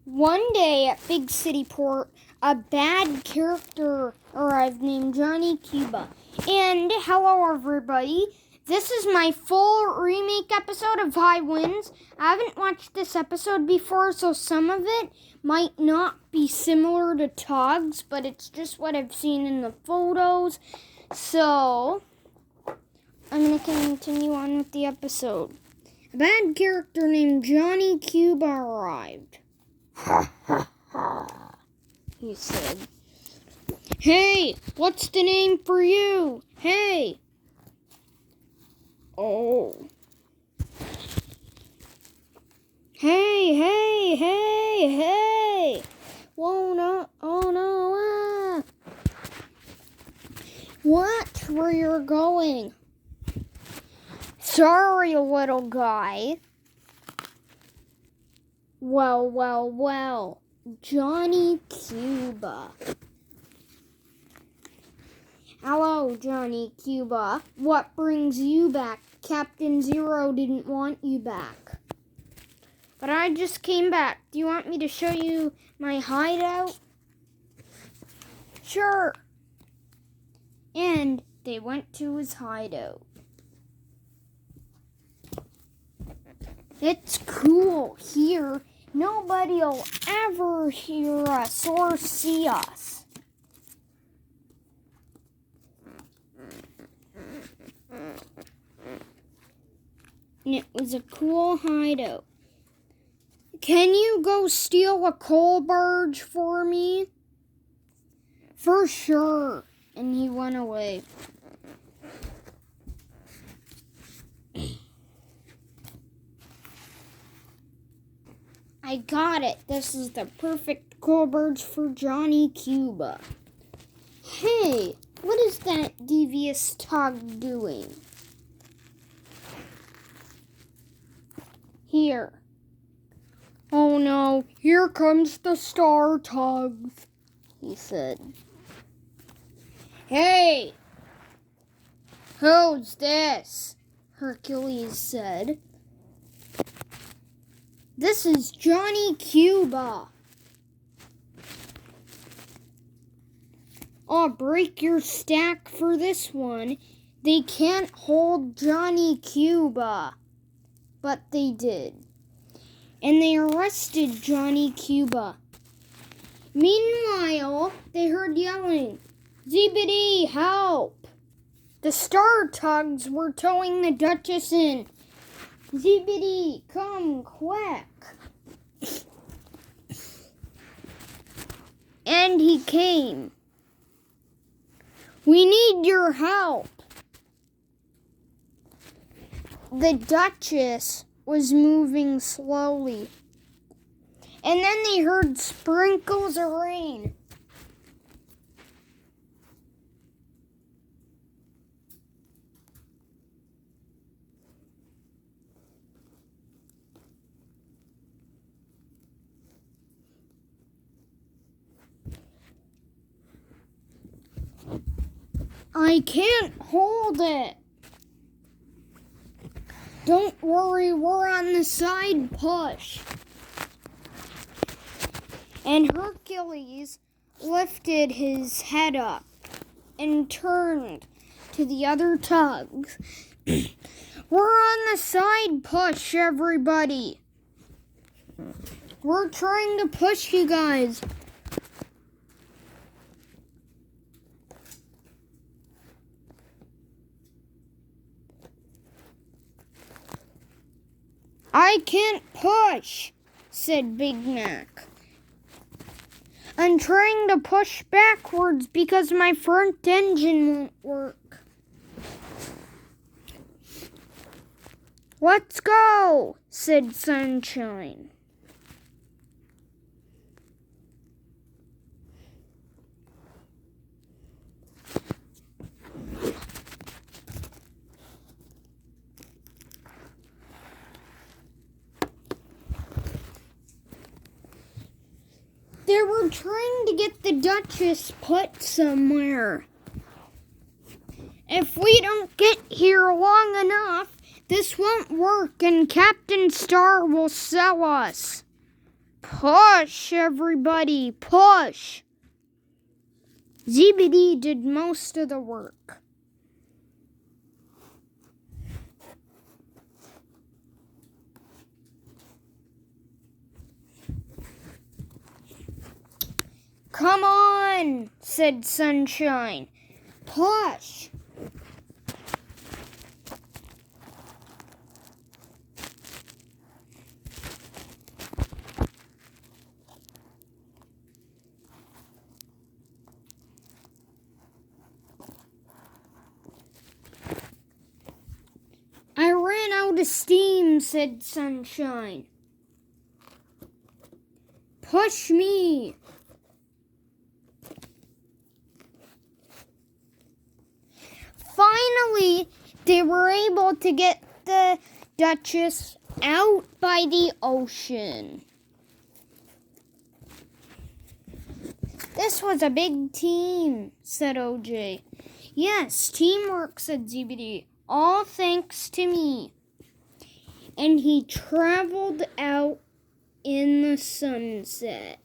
One day at Big City Port, a bad character arrived named Johnny Cuba. And hello everybody, this is my full remake episode of High Winds. I haven't watched this episode before, so some of it might not be similar to TUGS, but it's just what I've seen in the photos. So, I'm going to continue on with the episode. A bad character named Johnny Cuba arrived. Ha ha ha, he said. Hey, what's the name for you? Hey. Oh. Hey. Whoa, no, oh no, What? Where you're going? Sorry, little guy. Well. Johnny Cuba. Hello, Johnny Cuba. What brings you back? Captain Zero didn't want you back. But I just came back. Do you want me to show you my hideout? Sure. And they went to his hideout. It's cool here. Nobody'll ever hear us or see us. And it was a cool hideout. Can you go steal a coal barge for me? For sure. And he went away. I got it. This is the perfect coal barge for Johnny Cuba. Hey, what is that devious tug doing? Here. Oh no, here comes the star tugs, he said. Hey! Who's this? Hercules said. This is Johnny Cuba. I'll break your stack for this one. They can't hold Johnny Cuba. But they did. And they arrested Johnny Cuba. Meanwhile, they heard yelling, "Zebedee, help!" The star tugs were towing the Duchess in. "Zebedee, come quick!" And he came. "We need your help." The Duchess was moving slowly. And then they heard sprinkles of rain. I can't hold it. Don't worry, we're on the side push. And Hercules lifted his head up and turned to the other tugs. We're on the side push, everybody. We're trying to push you guys. I can't push, said Big Mac. I'm trying to push backwards because my front engine won't work. Let's go, said Sunshine. They were trying to get the Duchess put somewhere. If we don't get here long enough, this won't work and Captain Star will sell us. Push, everybody, push. ZBD did most of the work. Come on, said Sunshine. Push. I ran out of steam, said Sunshine. Push me. Finally, they were able to get the Duchess out by the ocean. This was a big team, said OJ. Yes, teamwork, said ZBD. All thanks to me. And he traveled out in the sunset.